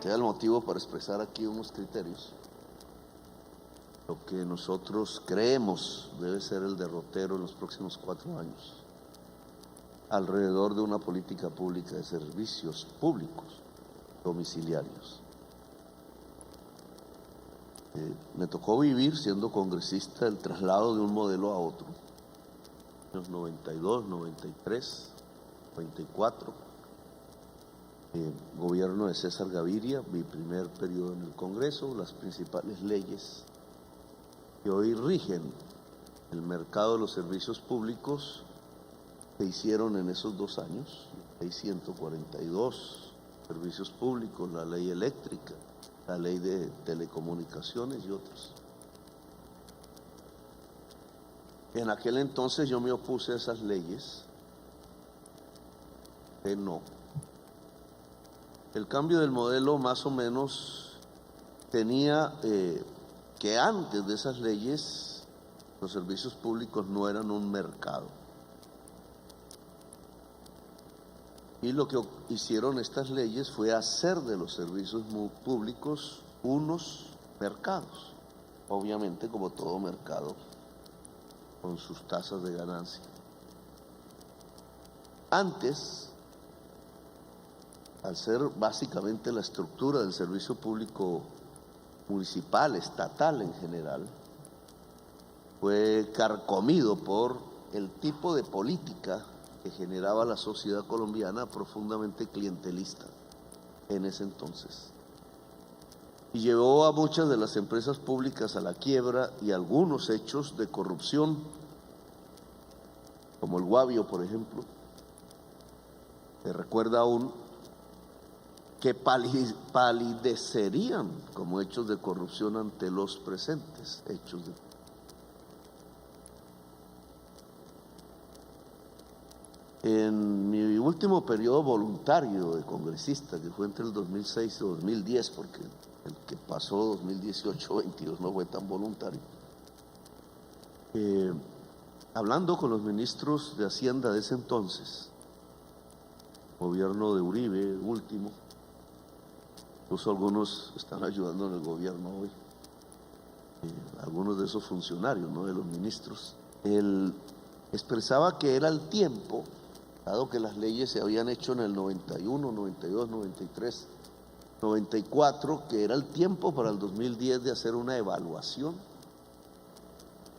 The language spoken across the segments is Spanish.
Era el motivo para expresar aquí unos criterios. Lo que nosotros creemos debe ser el derrotero en los próximos 4 años, alrededor de una política pública de servicios públicos domiciliarios. Me tocó vivir, siendo congresista, el traslado de un modelo a otro, en los 92, 93, 94, gobierno de César Gaviria, mi primer periodo en el Congreso, las principales leyes que hoy rigen el mercado de los servicios públicos se hicieron en esos 2 años, ley 142, servicios públicos, la ley eléctrica, la ley de telecomunicaciones y otras. En aquel entonces yo me opuse a esas leyes, no. El cambio del modelo más o menos tenía que antes de esas leyes los servicios públicos no eran un mercado. Y lo que hicieron estas leyes fue hacer de los servicios públicos unos mercados, obviamente como todo mercado, con sus tasas de ganancia. Antes, al ser básicamente la estructura del servicio público municipal, estatal en general, fue carcomido por el tipo de política que generaba la sociedad colombiana, profundamente clientelista en ese entonces. Y llevó a muchas de las empresas públicas a la quiebra y algunos hechos de corrupción, como el Guavio, por ejemplo, que recuerda aún, que palidecerían como hechos de corrupción ante los presentes hechos de En mi último periodo voluntario de congresista, que fue entre el 2006 y 2010, porque el que pasó 2018-22 no fue tan voluntario, hablando con los ministros de Hacienda de ese entonces, gobierno de Uribe último, incluso algunos están ayudando en el gobierno hoy, algunos de esos funcionarios, ¿no?, de los ministros, él expresaba que era el tiempo, dado que las leyes se habían hecho en el 91, 92, 93, 94, que era el tiempo para el 2010 de hacer una evaluación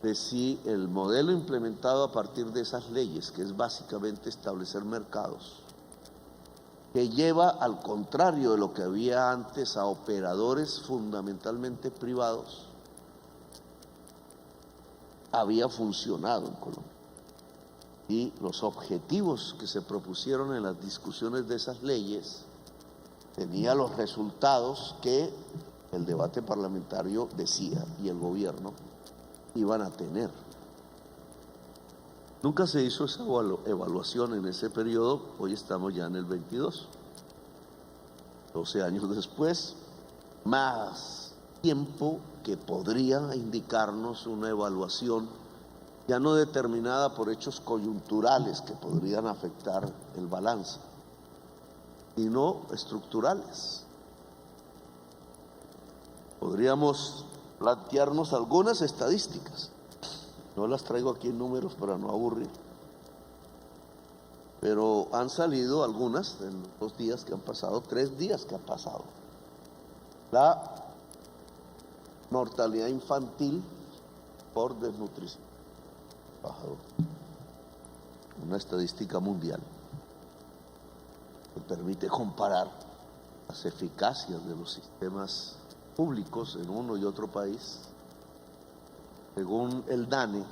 de si el modelo implementado a partir de esas leyes, que es básicamente establecer mercados, que lleva al contrario de lo que había antes a operadores fundamentalmente privados, había funcionado en Colombia. Y los objetivos que se propusieron en las discusiones de esas leyes tenían los resultados que el debate parlamentario decía y el gobierno iban a tener. Nunca se hizo esa evaluación en ese periodo, hoy estamos ya en el 22, 12 años después, más tiempo que podría indicarnos una evaluación ya no determinada por hechos coyunturales que podrían afectar el balance, sino estructurales. Podríamos plantearnos algunas estadísticas, no las traigo aquí en números para no aburrir, pero han salido algunas en los 2 días que han pasado, 3 días que han pasado. La mortalidad infantil por desnutrición, bajado, una estadística mundial que permite comparar las eficacias de los sistemas públicos en uno y otro país. Según el DANE,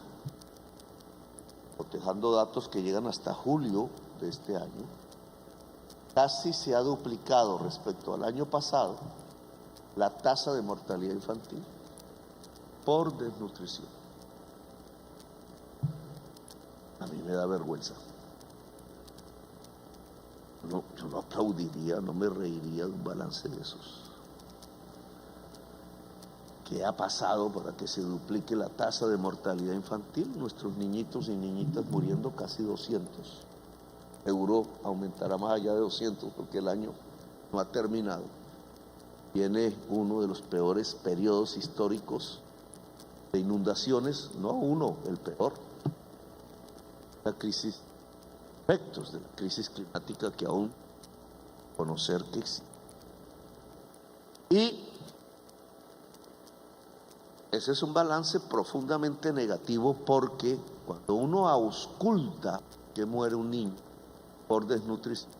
cotejando datos que llegan hasta julio de este año, casi se ha duplicado respecto al año pasado la tasa de mortalidad infantil por desnutrición. A mí me da vergüenza. Yo no aplaudiría, no me reiría de un balance de esos. ¿Qué ha pasado para que se duplique la tasa de mortalidad infantil? Nuestros niñitos y niñitas muriendo casi 200. Seguro aumentará más allá de 200 porque el año no ha terminado. Viene uno de los peores periodos históricos de inundaciones, no uno, el peor. La crisis, efectos de la crisis climática que aún conocer que existe. Y ese es un balance profundamente negativo, porque cuando uno ausculta que muere un niño por desnutrición,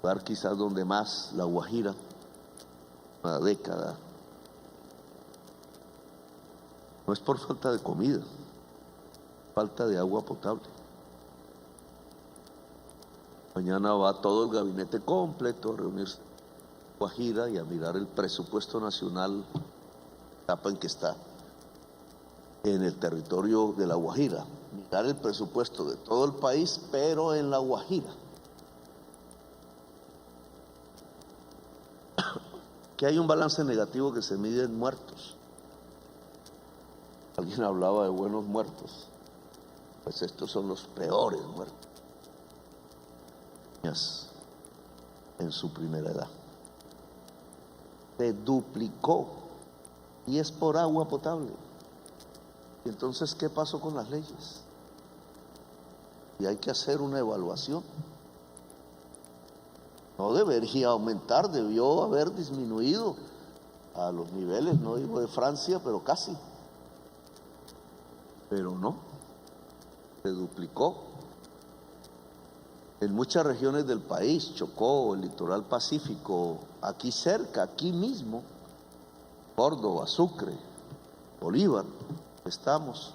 lugar quizás donde más, La Guajira, una década, no es por falta de comida, falta de agua potable. Mañana va todo el gabinete completo a reunirse en Guajira y a mirar el presupuesto nacional, etapa en que está, en el territorio de La Guajira, mirar el presupuesto de todo el país, pero en La Guajira. Que hay un balance negativo que se mide en muertos. Alguien hablaba de buenos muertos, pues estos son los peores muertos. En su primera edad se duplicó, y es por agua potable. Y entonces, ¿qué pasó con las leyes? Y hay que hacer una evaluación. No debería aumentar, debió haber disminuido a los niveles, no digo de Francia, pero casi. Pero no, se duplicó. En muchas regiones del país, Chocó, el litoral pacífico, aquí cerca, aquí mismo, Córdoba, Sucre, Bolívar, estamos.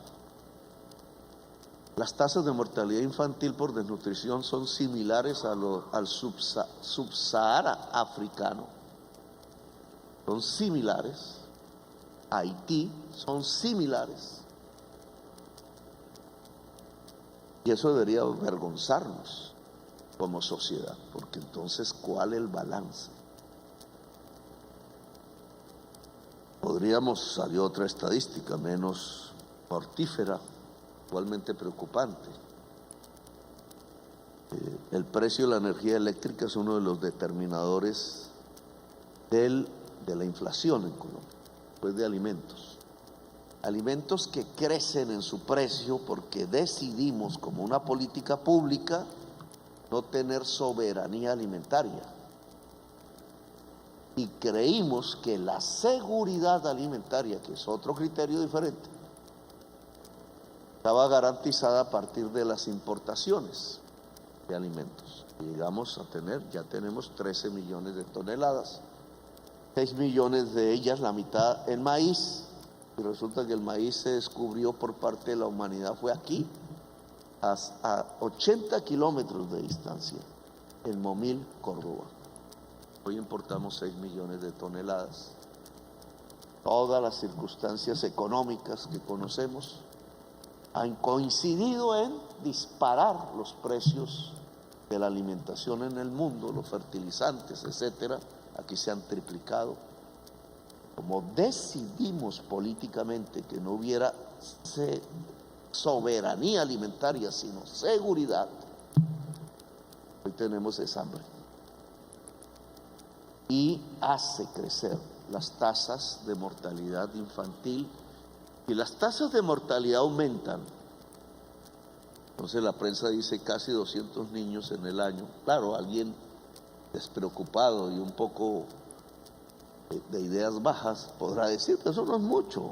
Las tasas de mortalidad infantil por desnutrición son similares al subsahara africano. Son similares. Haití son similares. Y eso debería avergonzarnos como sociedad, porque entonces, ¿cuál es el balance? Salió otra estadística menos mortífera, igualmente preocupante. El precio de la energía eléctrica es uno de los determinadores de la inflación en Colombia, después de alimentos. Alimentos que crecen en su precio porque decidimos, como una política pública, no tener soberanía alimentaria. Y creímos que la seguridad alimentaria, que es otro criterio diferente, estaba garantizada a partir de las importaciones de alimentos. Llegamos a tener, ya tenemos 13 millones de toneladas, 6 millones de ellas, la mitad en maíz, y resulta que el maíz se descubrió por parte de la humanidad, fue aquí, a 80 kilómetros de distancia, en Momil, Córdoba. Hoy importamos 6 millones de toneladas. Todas las circunstancias económicas que conocemos han coincidido en disparar los precios de la alimentación en el mundo, los fertilizantes, etcétera. Aquí se han triplicado. Como decidimos políticamente que no hubiera soberanía alimentaria, sino seguridad, hoy tenemos esa hambre. Y hace crecer las tasas de mortalidad infantil, y las tasas de mortalidad aumentan. Entonces la prensa dice casi 200 niños en el año. Claro, alguien despreocupado y un poco de ideas bajas podrá decir que eso no es mucho.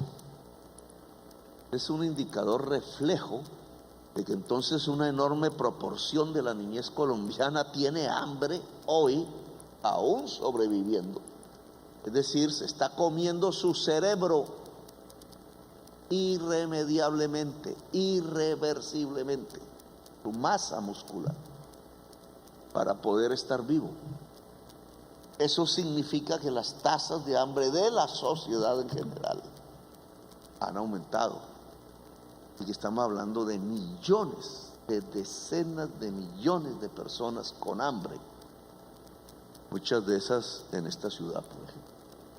Es un indicador reflejo de que entonces una enorme proporción de la niñez colombiana tiene hambre hoy, aún sobreviviendo. Es decir, se está comiendo su cerebro irremediablemente, irreversiblemente, su masa muscular, para poder estar vivo. Eso significa que las tasas de hambre de la sociedad en general han aumentado. Y que estamos hablando de millones, de decenas de millones de personas con hambre. Muchas de esas en esta ciudad, por ejemplo,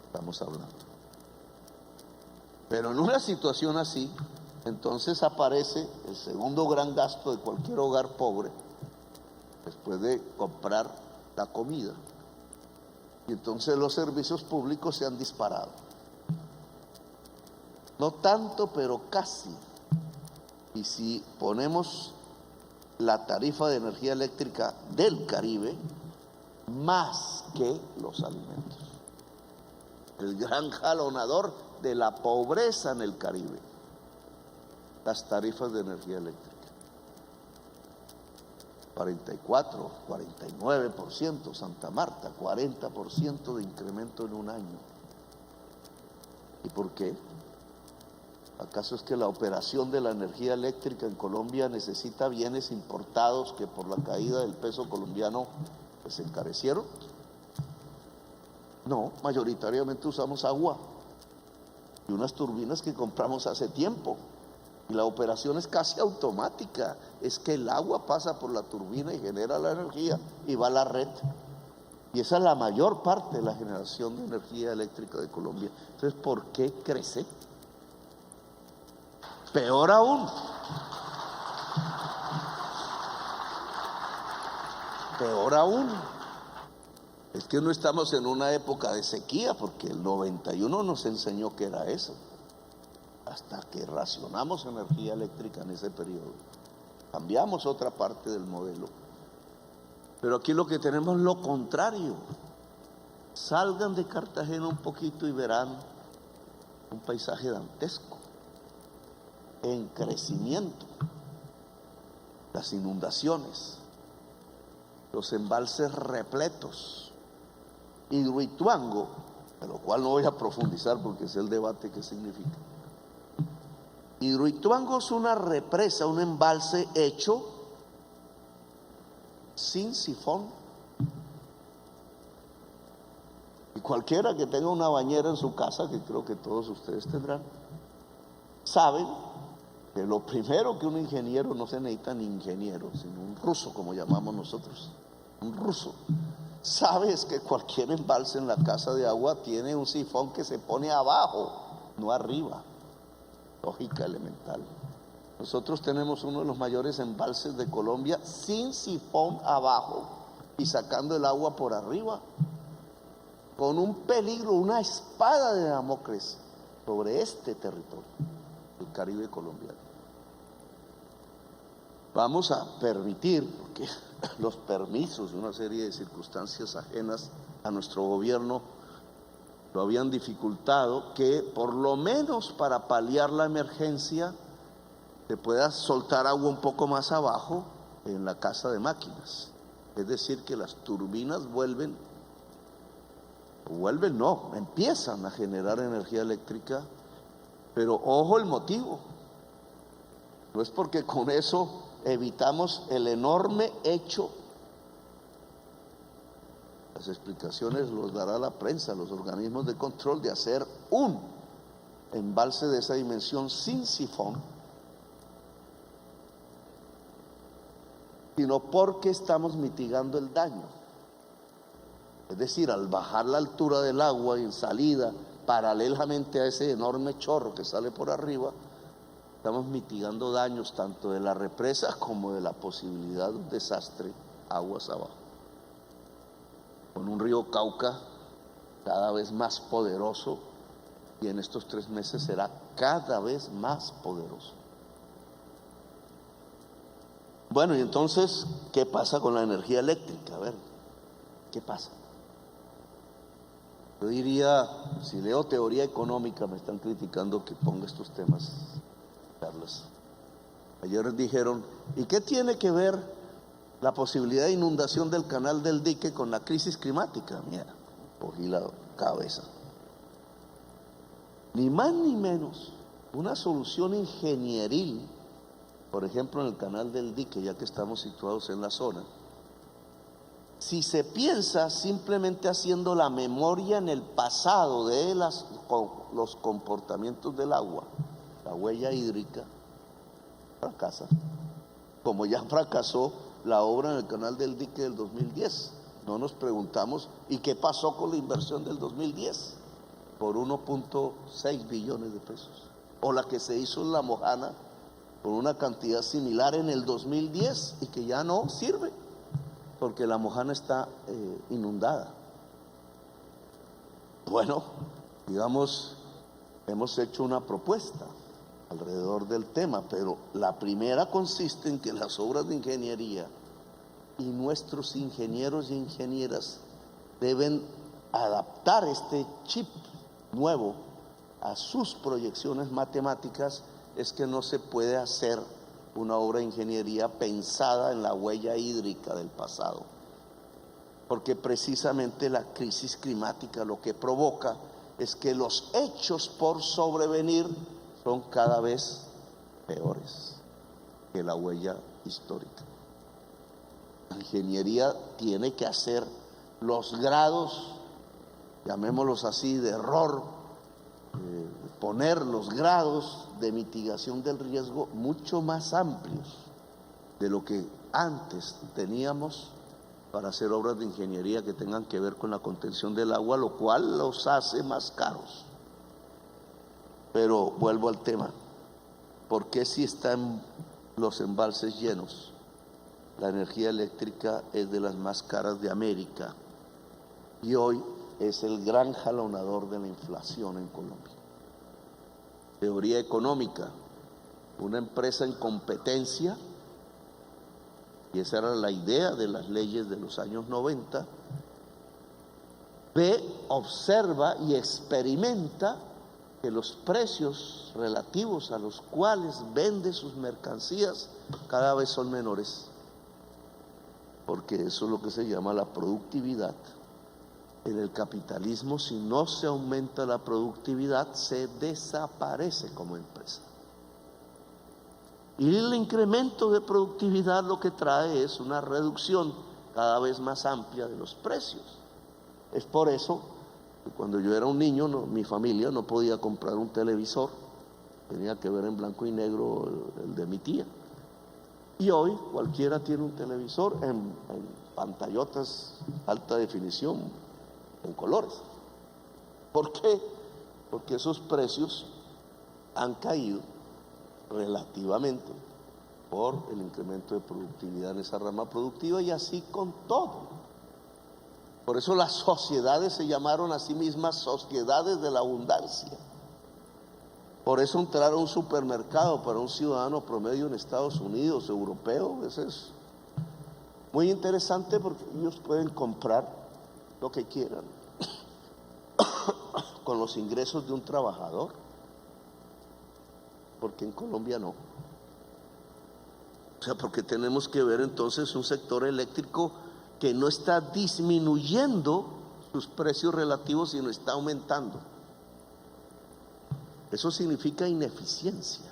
estamos hablando. Pero en una situación así, entonces aparece el segundo gran gasto de cualquier hogar pobre, después de comprar la comida, Y entonces los servicios públicos se han disparado. No tanto, pero casi. Y si ponemos la tarifa de energía eléctrica del Caribe, más que los alimentos. El gran jalonador de la pobreza en el Caribe, las tarifas de energía eléctrica. 44, 49%, Santa Marta, 40% de incremento en un año. ¿Y por qué? ¿Acaso es que la operación de la energía eléctrica en Colombia necesita bienes importados que por la caída del peso colombiano pues se encarecieron? No, mayoritariamente usamos agua y unas turbinas que compramos hace tiempo. Y la operación es casi automática, es que el agua pasa por la turbina y genera la energía y va a la red. Y esa es la mayor parte de la generación de energía eléctrica de Colombia. Entonces, ¿por qué crece? Peor aún, es que no estamos en una época de sequía, porque el 91 nos enseñó que era eso. Hasta que racionamos energía eléctrica en ese periodo, cambiamos otra parte del modelo. Pero aquí lo que tenemos es lo contrario. Salgan de Cartagena un poquito y verán un paisaje dantesco, en crecimiento. Las inundaciones, los embalses repletos, Hidroituango, de lo cual no voy a profundizar porque es el debate que significa. Hidroituango es una represa, un embalse hecho sin sifón. Y cualquiera que tenga una bañera en su casa, que creo que todos ustedes tendrán, saben que lo primero que un ingeniero, no se necesita ni ingeniero, sino un ruso, como llamamos nosotros, un ruso, sabe es que cualquier embalse en la casa de agua tiene un sifón que se pone abajo, no arriba. Lógica elemental. Nosotros tenemos uno de los mayores embalses de Colombia sin sifón abajo y sacando el agua por arriba, con un peligro, una espada de Damocles sobre este territorio, el Caribe colombiano. Vamos a permitir, porque los permisos de una serie de circunstancias ajenas a nuestro gobierno lo habían dificultado, que por lo menos para paliar la emergencia se pueda soltar agua un poco más abajo en la casa de máquinas. Es decir, que las turbinas empiezan a generar energía eléctrica, pero ojo el motivo. No es porque con eso evitamos el enorme hecho. Las explicaciones los dará la prensa, los organismos de control, de hacer un embalse de esa dimensión sin sifón, sino porque estamos mitigando el daño. Es decir, al bajar la altura del agua y en salida, paralelamente a ese enorme chorro que sale por arriba, estamos mitigando daños tanto de la represa como de la posibilidad de un desastre aguas abajo. Con un río Cauca cada vez más poderoso, y en estos 3 meses será cada vez más poderoso. Bueno, y entonces, ¿qué pasa con la energía eléctrica? A ver, ¿qué pasa? Yo diría, si leo teoría económica, me están criticando que ponga estos temas, Carlos. Ayer dijeron, ¿y qué tiene que ver la posibilidad de inundación del canal del dique con la crisis climática? Mira, cogí la cabeza. Ni más ni menos, una solución ingenieril, por ejemplo en el canal del dique, ya que estamos situados en la zona, si se piensa simplemente haciendo la memoria en el pasado de los comportamientos del agua, la huella hídrica, fracasa, como ya fracasó la obra en el canal del dique del 2010. No nos preguntamos, ¿y qué pasó con la inversión del 2010? Por 1.6 billones de pesos. O la que se hizo en La Mojana por una cantidad similar en el 2010 y que ya no sirve, porque La Mojana está inundada. Bueno, digamos, hemos hecho una propuesta alrededor del tema, pero la primera consiste en que las obras de ingeniería y nuestros ingenieros y ingenieras deben adaptar este chip nuevo a sus proyecciones matemáticas. Es que no se puede hacer una obra de ingeniería pensada en la huella hídrica del pasado, porque precisamente la crisis climática lo que provoca es que los hechos por sobrevenir son cada vez peores que la huella histórica. La ingeniería tiene que hacer los grados, llamémoslos así, de error, poner los grados de mitigación del riesgo mucho más amplios de lo que antes teníamos para hacer obras de ingeniería que tengan que ver con la contención del agua, lo cual los hace más caros. Pero vuelvo al tema, ¿por qué si están los embalses llenos, la energía eléctrica es de las más caras de América y hoy es el gran jalonador de la inflación en Colombia? Teoría económica: una empresa en competencia, y esa era la idea de las leyes de los años 90, ve, observa y experimenta que los precios relativos a los cuales vende sus mercancías cada vez son menores, porque eso es lo que se llama la productividad. En el capitalismo, si no se aumenta la productividad, se desaparece como empresa. Y el incremento de productividad lo que trae es una reducción cada vez más amplia de los precios. Es por eso que cuando yo era un niño, mi familia no podía comprar un televisor, tenía que ver en blanco y negro el de mi tía. Y hoy cualquiera tiene un televisor en pantallotas alta definición, en colores. ¿Por qué? Porque esos precios han caído relativamente por el incremento de productividad en esa rama productiva, y así con todo. Por eso las sociedades se llamaron a sí mismas sociedades de la abundancia. Por eso entrar a un supermercado para un ciudadano promedio en Estados Unidos, europeo, eso es muy interesante, porque ellos pueden comprar lo que quieran con los ingresos de un trabajador, porque en Colombia no. O sea, porque tenemos que ver entonces un sector eléctrico que no está disminuyendo sus precios relativos, sino está aumentando. Eso significa ineficiencia.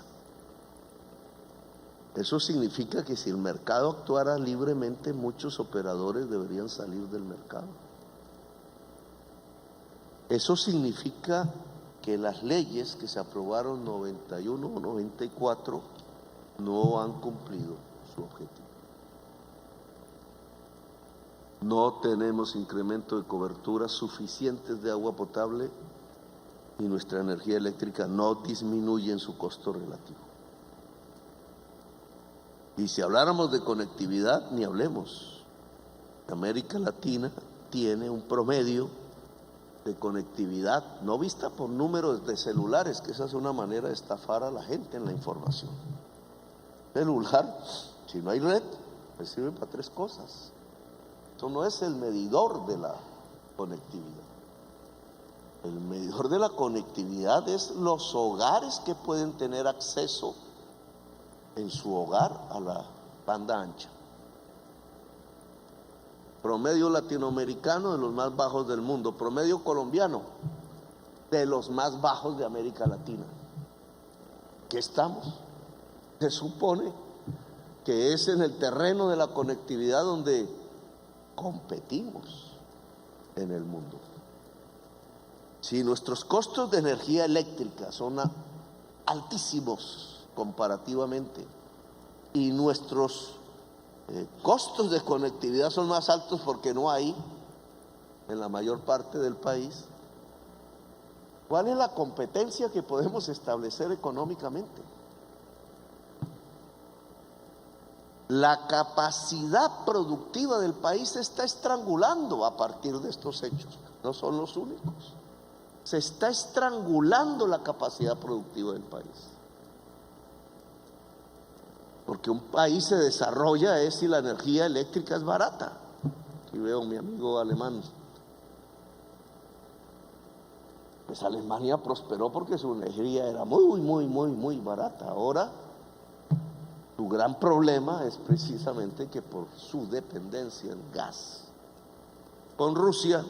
Eso significa que si el mercado actuara libremente, muchos operadores deberían salir del mercado. Eso significa que las leyes que se aprobaron 91 o 94 no han cumplido su objetivo. No tenemos incremento de coberturas suficientes de agua potable y nuestra energía eléctrica no disminuye en su costo relativo. Y si habláramos de conectividad, ni hablemos. América Latina tiene un promedio de conectividad, no vista por números de celulares, que esa es una manera de estafar a la gente en la información. Celular, si no hay red, pues sirve para tres cosas. Eso no es el medidor de la conectividad. El medidor de la conectividad es los hogares que pueden tener acceso en su hogar a la banda ancha. Promedio latinoamericano de los más bajos del mundo, promedio colombiano de los más bajos de América Latina. ¿Qué estamos? Se supone que es en el terreno de la conectividad donde competimos en el mundo. Si nuestros costos de energía eléctrica son altísimos comparativamente y nuestros costos de conectividad son más altos porque no hay en la mayor parte del país, ¿cuál es la competencia que podemos establecer económicamente? La capacidad productiva del país se está estrangulando a partir de estos hechos. No son los únicos. se está estrangulando la capacidad productiva del país. Porque un país se desarrolla si la energía eléctrica es barata. Aquí veo a mi amigo alemán. Pues Alemania prosperó porque su energía era muy barata. Ahora, su gran problema es precisamente que por su dependencia en gas con Rusia,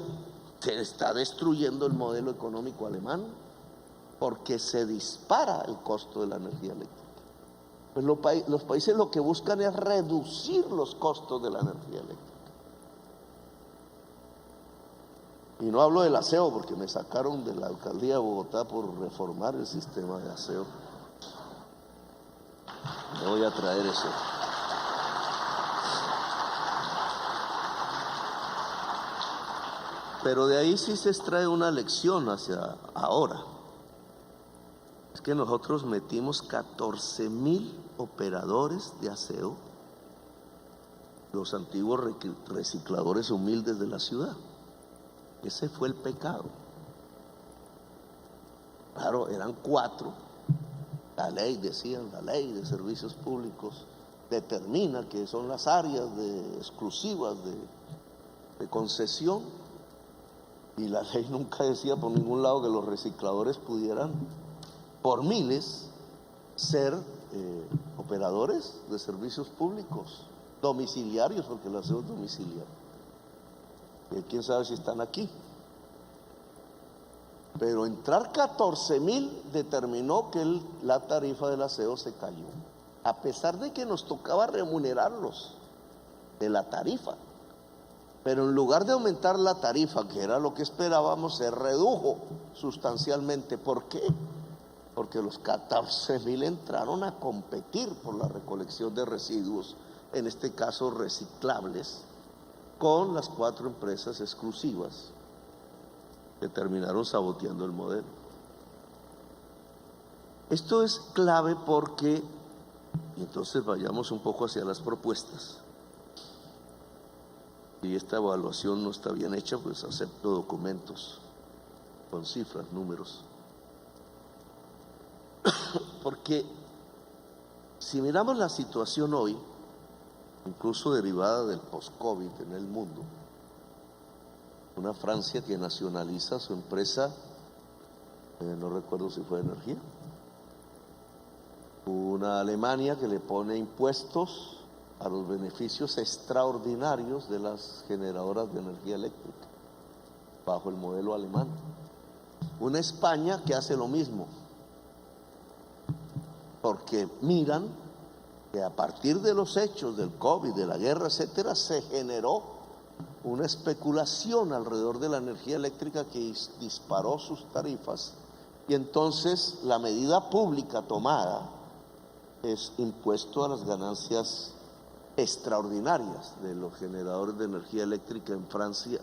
se está destruyendo el modelo económico alemán porque se dispara el costo de la energía eléctrica. Pues los países lo que buscan es reducir los costos de la energía eléctrica. Y no hablo del aseo porque me sacaron de la alcaldía de Bogotá por reformar el sistema de aseo. Me voy a traer eso. Pero de ahí sí se extrae una lección hacia ahora. Es que nosotros metimos 14.000 operadores de aseo, los antiguos recicladores humildes de la ciudad. Ese fue el pecado. Claro, eran 4. La ley, decían, la ley de servicios públicos determina que son las áreas exclusivas de concesión. Y la ley nunca decía por ningún lado que los recicladores pudieran, por miles, ser operadores de servicios públicos, domiciliarios, porque el aseo es domiciliario. Quién sabe si están aquí. Pero entrar 14.000 determinó que la tarifa del aseo se cayó, a pesar de que nos tocaba remunerarlos de la tarifa. Pero en lugar de aumentar la tarifa, que era lo que esperábamos, se redujo sustancialmente. ¿Por qué? Porque los 14.000 entraron a competir por la recolección de residuos, en este caso reciclables, con las 4 empresas exclusivas que terminaron saboteando el modelo. Esto es clave porque, y entonces vayamos un poco hacia las propuestas. Y esta evaluación no está bien hecha, pues acepto documentos con cifras, números. Porque si miramos la situación hoy, incluso derivada del post-COVID en el mundo, una Francia que nacionaliza su empresa, no recuerdo si fue energía, una Alemania que le pone impuestos a los beneficios extraordinarios de las generadoras de energía eléctrica, bajo el modelo alemán. Una España que hace lo mismo, porque miran que a partir de los hechos del COVID, de la guerra, etcétera, se generó una especulación alrededor de la energía eléctrica que disparó sus tarifas, y entonces la medida pública tomada es impuesto a las ganancias extraordinarias de los generadores de energía eléctrica en Francia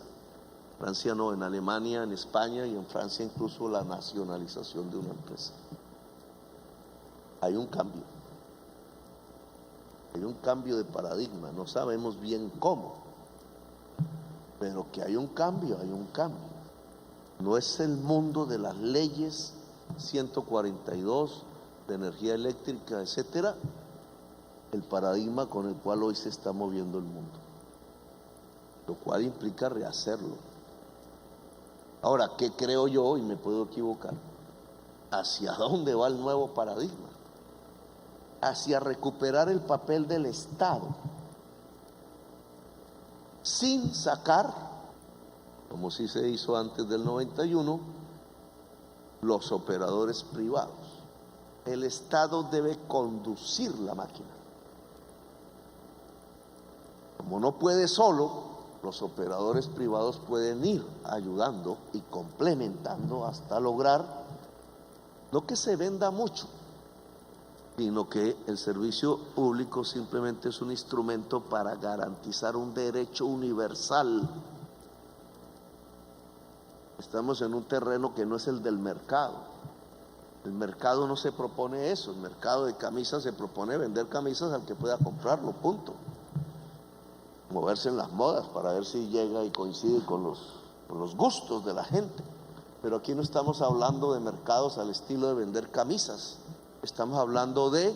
no, en Alemania, en España y en Francia incluso la nacionalización de una empresa. Hay un cambio de paradigma, no sabemos bien cómo, pero que hay un cambio. No es el mundo de las leyes 142 de energía eléctrica, etcétera, el paradigma con el cual hoy se está moviendo el mundo, lo cual implica rehacerlo. Ahora, ¿qué creo yo? Y me puedo equivocar. ¿Hacia dónde va el nuevo paradigma? Hacia recuperar el papel del Estado, sin sacar, como sí se hizo antes del 91, los operadores privados. El Estado debe conducir la máquina. Como no puede solo, los operadores privados pueden ir ayudando y complementando hasta lograr no que se venda mucho, sino que el servicio público simplemente es un instrumento para garantizar un derecho universal. Estamos en un terreno que no es el del mercado. El mercado no se propone eso. El mercado de camisas se propone vender camisas al que pueda comprarlo, punto. Moverse en las modas para ver si llega y coincide con los gustos de la gente. Pero aquí no estamos hablando de mercados al estilo de vender camisas. Estamos hablando de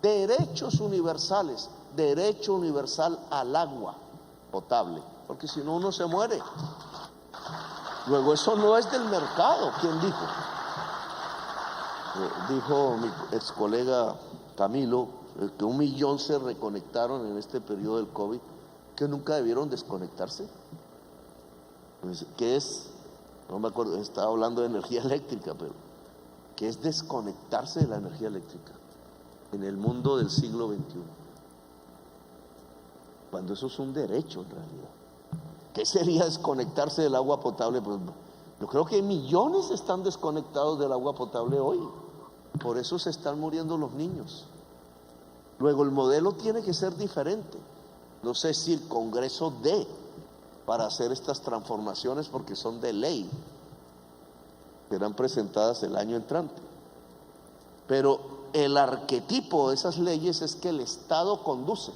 derechos universales, derecho universal al agua potable, porque si no uno se muere. Luego eso no es del mercado. ¿Quién dijo? Dijo mi ex colega Camilo que 1 millón se reconectaron en este periodo del COVID, que nunca debieron desconectarse. Pues, ¿qué es? No me acuerdo, estaba hablando de energía eléctrica, pero ¿qué es desconectarse de la energía eléctrica en el mundo del siglo XXI? Cuando eso es un derecho en realidad. ¿Qué sería desconectarse del agua potable? Pues yo creo que millones están desconectados del agua potable hoy. Por eso se están muriendo los niños. Luego el modelo tiene que ser diferente. No sé si el Congreso dé para hacer estas transformaciones, porque son de ley, serán presentadas el año entrante. Pero el arquetipo de esas leyes es que el Estado conduce.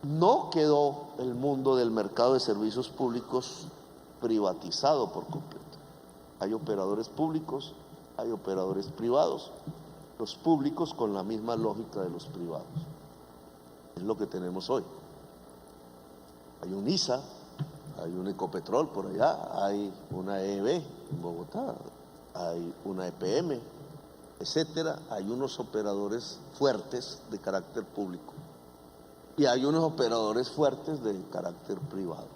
No quedó el mundo del mercado de servicios públicos privatizado por completo. Hay operadores públicos, hay operadores privados, los públicos con la misma lógica de los privados. Es lo que tenemos hoy. Hay un ISA, hay un Ecopetrol por allá, hay una EB en Bogotá, hay una EPM, etcétera. Hay unos operadores fuertes de carácter público y hay unos operadores fuertes de carácter privado.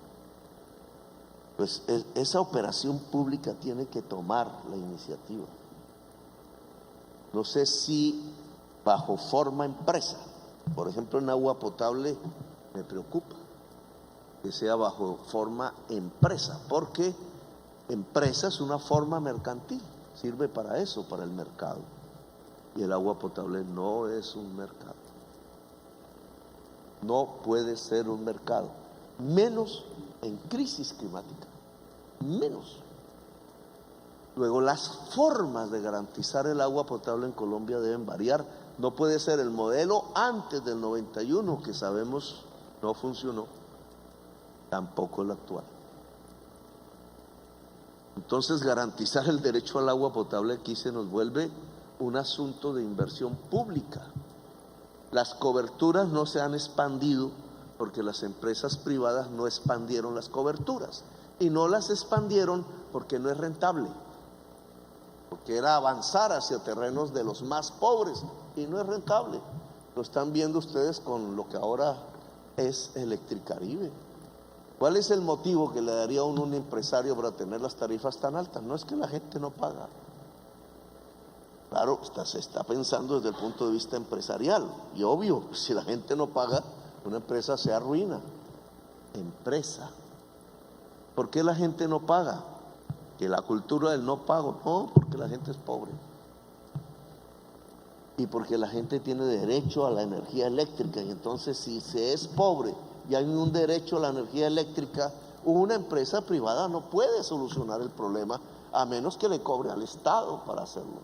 Pues esa operación pública tiene que tomar la iniciativa. No sé si bajo forma empresa, por ejemplo en agua potable me preocupa que sea bajo forma empresa, porque empresa es una forma mercantil, sirve para eso, para el mercado, y el agua potable no es un mercado, no puede ser un mercado, menos en crisis climática, menos. Luego las formas de garantizar el agua potable en Colombia deben variar. No puede ser el modelo antes del 91, que sabemos no funcionó, tampoco el actual. Entonces garantizar el derecho al agua potable aquí se nos vuelve un asunto de inversión pública. Las coberturas no se han expandido porque las empresas privadas no expandieron las coberturas, y no las expandieron porque no es rentable, porque era avanzar hacia terrenos de los más pobres y no es rentable. Lo están viendo ustedes con lo que ahora es Electricaribe. ¿Cuál es el motivo que le daría a un empresario para tener las tarifas tan altas? No es que la gente no paga. Claro, se está pensando desde el punto de vista empresarial, y obvio, si la gente no paga, una empresa se arruina. Empresa. ¿Por qué la gente no paga? Que la cultura del no pago, no, porque la gente es pobre. Y porque la gente tiene derecho a la energía eléctrica, y entonces si se es pobre y hay un derecho a la energía eléctrica, una empresa privada no puede solucionar el problema a menos que le cobre al Estado para hacerlo,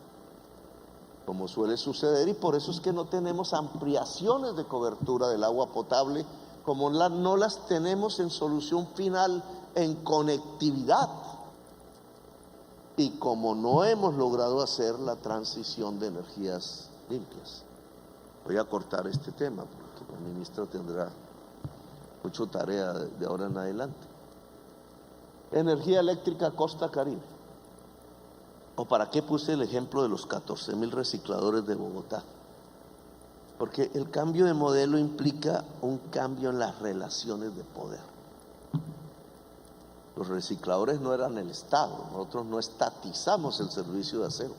como suele suceder. Y por eso es que no tenemos ampliaciones de cobertura del agua potable, como no las tenemos en solución final en conectividad, y como no hemos logrado hacer la transición de energías limpias. Voy a cortar este tema porque la ministra tendrá mucha tarea de ahora en adelante. Energía eléctrica Costa Caribe. ¿O para qué puse el ejemplo de los 14,000 recicladores de Bogotá? Porque el cambio de modelo implica un cambio en las relaciones de poder. Los recicladores no eran el Estado, nosotros no estatizamos el servicio de aseo,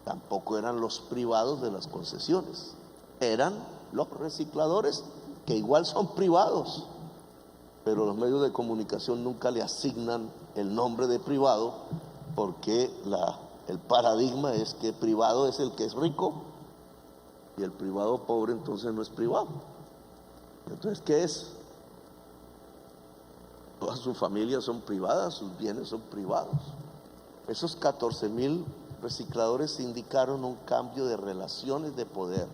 tampoco eran los privados de las concesiones, eran los recicladores, que igual son privados, pero los medios de comunicación nunca le asignan el nombre de privado, porque el paradigma es que privado es el que es rico y el privado pobre entonces no es privado. Entonces, ¿qué es? Todas sus familias son privadas, sus bienes son privados. Esos 14,000 recicladores indicaron un cambio de relaciones de poder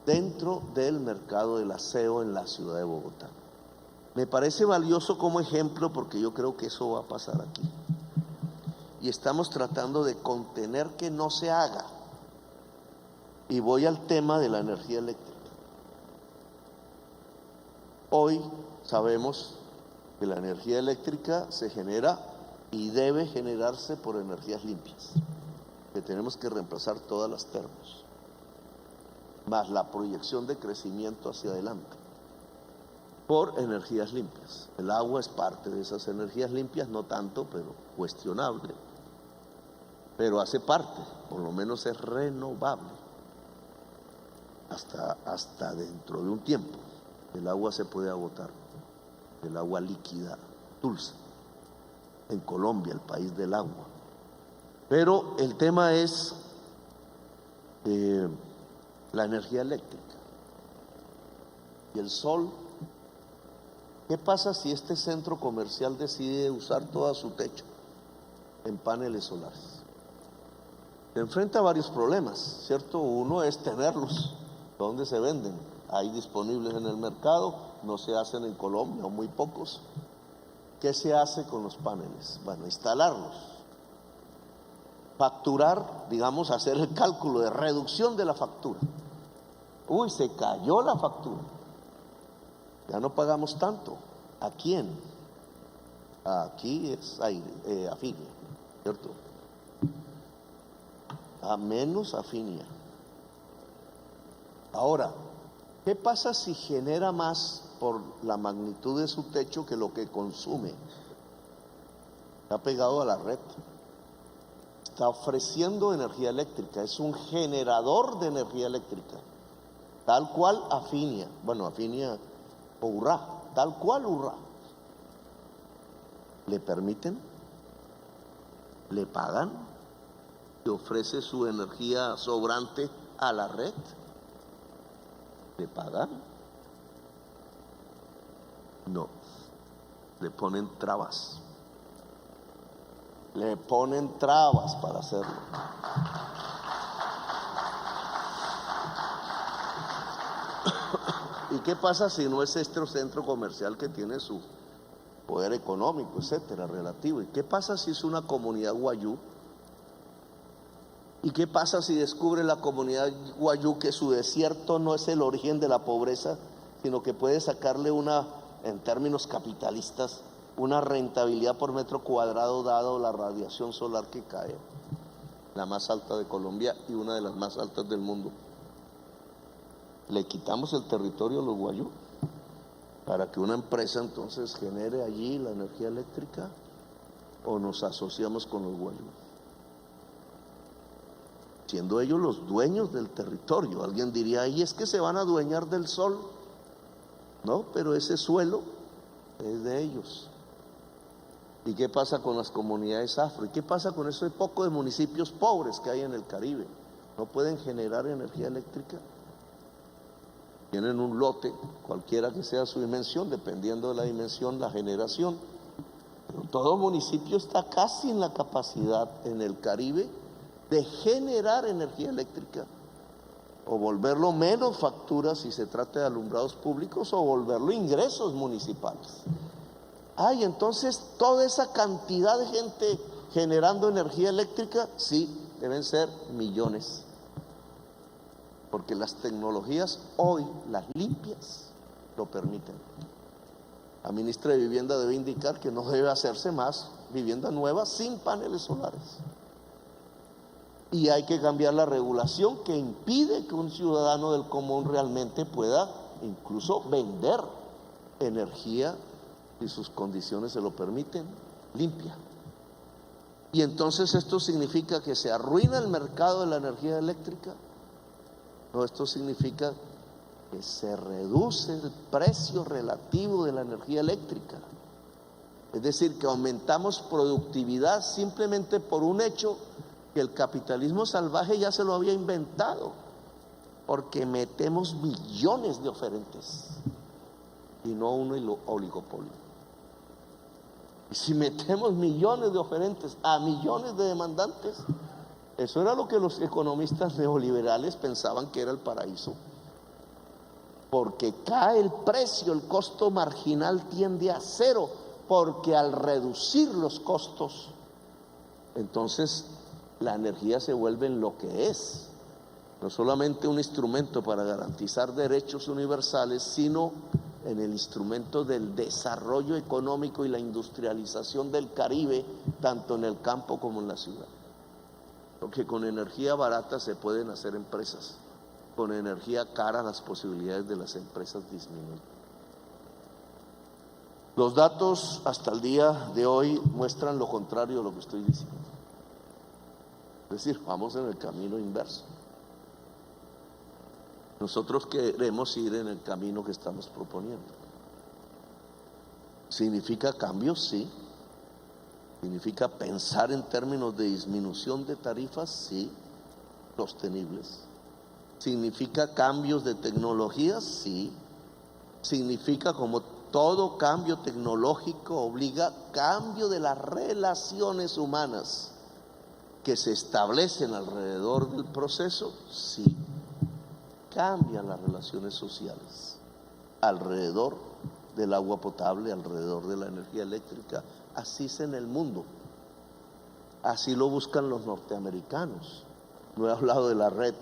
dentro del mercado del aseo en la ciudad de Bogotá. Me parece valioso como ejemplo porque yo creo que eso va a pasar aquí. y estamos tratando de contener que no se haga. Y voy al tema de la energía eléctrica. Hoy sabemos que la energía eléctrica se genera y debe generarse por energías limpias, que tenemos que reemplazar todas las termos, más la proyección de crecimiento hacia adelante, por energías limpias. El agua es parte de esas energías limpias, no tanto, pero cuestionable, pero hace parte, por lo menos es renovable, hasta dentro de un tiempo. El agua se puede agotar, el agua líquida, dulce, en Colombia, el país del agua. Pero el tema es la energía eléctrica y el sol. ¿Qué pasa si este centro comercial decide usar todo su techo en paneles solares? Se enfrenta a varios problemas, ¿cierto? Uno es tenerlos. ¿Dónde se venden? Hay disponibles en el mercado, no se hacen en Colombia o muy pocos. ¿Qué se hace con los paneles? Bueno, instalarlos, facturar, digamos, hacer el cálculo de reducción de la factura. Uy, se cayó la factura, ya no pagamos tanto. ¿A quién? Aquí es Afinia, ¿cierto? A menos Afinia. Ahora, ¿qué pasa si genera más por la magnitud de su techo que lo que consume? Está pegado a la red, está ofreciendo energía eléctrica, es un generador de energía eléctrica, tal cual Afinia, bueno, Afinia o Urrá, tal cual Urrá. ¿Le permiten? ¿Le pagan? ¿Le ofrece su energía sobrante a la red? ¿Le pagan? No, le ponen trabas. Le ponen trabas para hacerlo. ¿Y qué pasa si no es este centro comercial que tiene su poder económico, etcétera, relativo? ¿Y qué pasa si es una comunidad guayú? ¿Y qué pasa si descubre la comunidad guayú que su desierto no es el origen de la pobreza, sino que puede sacarle en términos capitalistas, una rentabilidad por metro cuadrado dado la radiación solar que cae, la más alta de Colombia y una de las más altas del mundo? Le quitamos el territorio a los guayú para que una empresa entonces genere allí la energía eléctrica, o nos asociamos con los guayú, siendo ellos los dueños del territorio. Alguien diría, y es que se van a adueñar del sol. No, pero ese suelo es de ellos. ¿Y qué pasa con las comunidades afro? ¿Y qué pasa con esos pocos de municipios pobres que hay en el Caribe? ¿No pueden generar energía eléctrica? Tienen un lote, cualquiera que sea su dimensión, dependiendo de la dimensión, la generación. Pero todo municipio está casi en la capacidad en el Caribe de generar energía eléctrica, o volverlo menos facturas si se trata de alumbrados públicos, o volverlo ingresos municipales. Y entonces toda esa cantidad de gente generando energía eléctrica, sí, deben ser millones, porque las tecnologías hoy, las limpias, lo permiten. La ministra de Vivienda debe indicar que no debe hacerse más vivienda nueva sin paneles solares. Y hay que cambiar la regulación que impide que un ciudadano del común realmente pueda incluso vender energía, si sus condiciones se lo permiten, limpia. Y entonces esto significa que se arruina el mercado de la energía eléctrica. No, esto significa que se reduce el precio relativo de la energía eléctrica. Es decir, que aumentamos productividad simplemente por un hecho que el capitalismo salvaje ya se lo había inventado, porque metemos millones de oferentes y no un oligopolio. Y si metemos millones de oferentes a millones de demandantes, eso era lo que los economistas neoliberales pensaban que era el paraíso, porque cae el precio, el costo marginal tiende a cero, porque al reducir los costos entonces la energía se vuelve en lo que es, no solamente un instrumento para garantizar derechos universales, sino en el instrumento del desarrollo económico y la industrialización del Caribe, tanto en el campo como en la ciudad. Porque con energía barata se pueden hacer empresas, con energía cara las posibilidades de las empresas disminuyen. Los datos hasta el día de hoy muestran lo contrario de lo que estoy diciendo. Es decir, vamos en el camino inverso. Nosotros queremos ir en el camino que estamos proponiendo. ¿Significa cambios? Sí. ¿Significa pensar en términos de disminución de tarifas? Sí, sostenibles. ¿Significa cambios de tecnologías? Sí. ¿Significa, como todo cambio tecnológico obliga, cambio de las relaciones humanas que se establecen alrededor del proceso? Sí. Cambian las relaciones sociales alrededor del agua potable, alrededor de la energía eléctrica. Así es en el mundo, así lo buscan los norteamericanos. No he hablado de la red,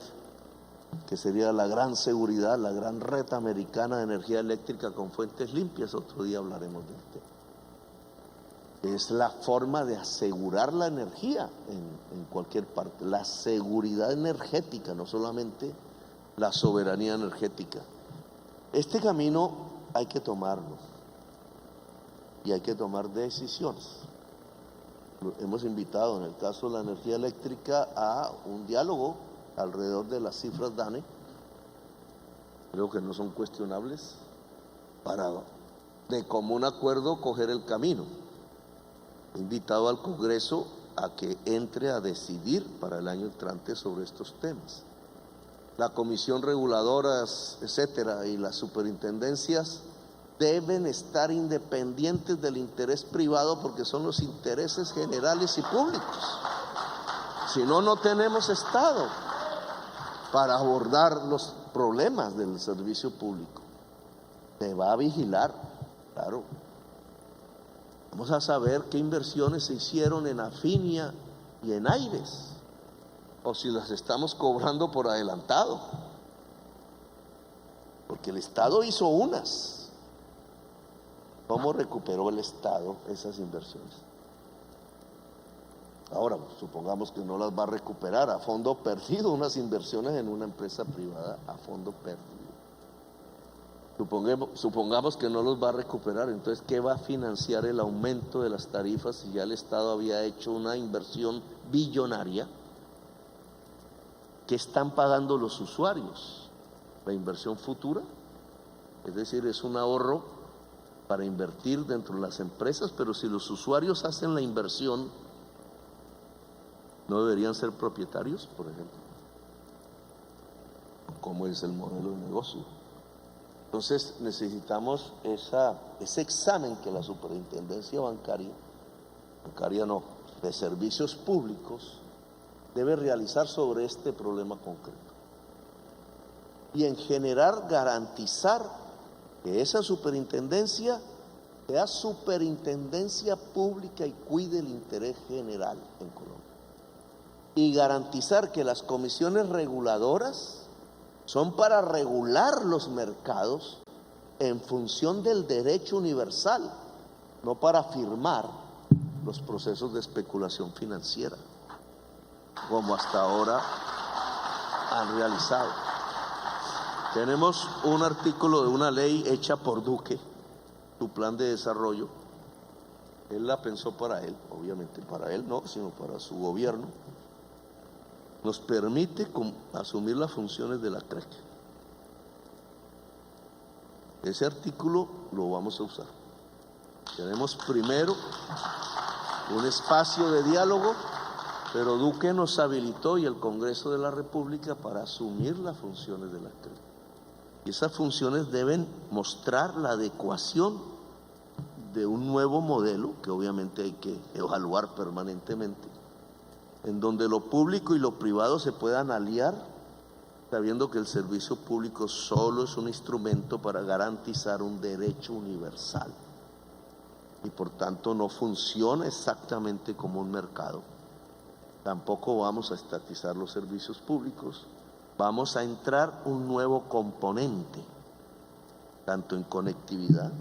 que sería la gran seguridad, la gran red americana de energía eléctrica con fuentes limpias. Otro día hablaremos del tema. Es la forma de asegurar la energía en cualquier parte, la seguridad energética, no solamente la soberanía energética. Este camino hay que tomarlo y hay que tomar decisiones. Hemos invitado, en el caso de la energía eléctrica, a un diálogo alrededor de las cifras DANE. Creo que no son cuestionables, para de común acuerdo coger el camino. He invitado al Congreso a que entre a decidir para el año entrante sobre estos temas. La comisión reguladora, etcétera, y las superintendencias deben estar independientes del interés privado, porque son los intereses generales y públicos. Si no, no tenemos Estado para abordar los problemas del servicio público. Se va a vigilar, claro. Vamos a saber qué inversiones se hicieron en Afinia y en Aires, o si las estamos cobrando por adelantado, porque el Estado hizo unas. ¿Cómo recuperó el Estado esas inversiones? Ahora, supongamos que no las va a recuperar a fondo perdido, unas inversiones en una empresa privada a fondo perdido. Supongamos que no los va a recuperar, entonces, ¿qué va a financiar el aumento de las tarifas si ya el Estado había hecho una inversión billonaria? ¿Qué están pagando los usuarios? La inversión futura, es decir, es un ahorro para invertir dentro de las empresas, pero si los usuarios hacen la inversión, ¿no deberían ser propietarios, por ejemplo? ¿Cómo es el modelo de negocio? Entonces necesitamos ese examen que la superintendencia bancaria de servicios públicos debe realizar sobre este problema concreto. Y en general garantizar que esa superintendencia sea superintendencia pública y cuide el interés general en Colombia. Y garantizar que las comisiones reguladoras son para regular los mercados en función del derecho universal, no para firmar los procesos de especulación financiera, como hasta ahora han realizado. Tenemos un artículo de una ley hecha por Duque, su plan de desarrollo. Él la pensó para él, obviamente para él no, sino para su gobierno. Nos permite asumir las funciones de la CREC. Ese artículo lo vamos a usar. Tenemos primero un espacio de diálogo, pero Duque nos habilitó, y el Congreso de la República, para asumir las funciones de la CREC. Y esas funciones deben mostrar la adecuación de un nuevo modelo, que obviamente hay que evaluar permanentemente, en donde lo público y lo privado se puedan aliar, sabiendo que el servicio público solo es un instrumento para garantizar un derecho universal y por tanto no funciona exactamente como un mercado, Tampoco vamos a estatizar los servicios públicos. Vamos a entrar un nuevo componente, tanto en conectividad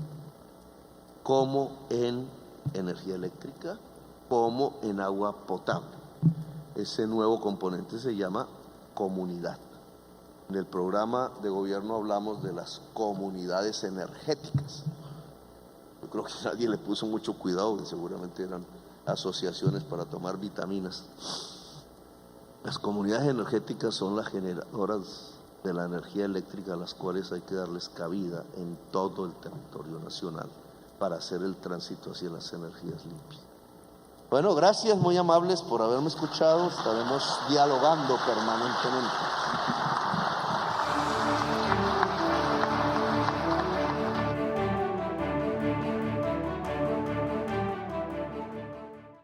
como en energía eléctrica, como en agua potable. Ese nuevo componente se llama comunidad. En el programa de gobierno hablamos de las comunidades energéticas. Yo creo que nadie le puso mucho cuidado, que seguramente eran asociaciones para tomar vitaminas. Las comunidades energéticas son las generadoras de la energía eléctrica, a las cuales hay que darles cabida en todo el territorio nacional para hacer el tránsito hacia las energías limpias. Bueno, gracias, muy amables por haberme escuchado. Estaremos dialogando permanentemente.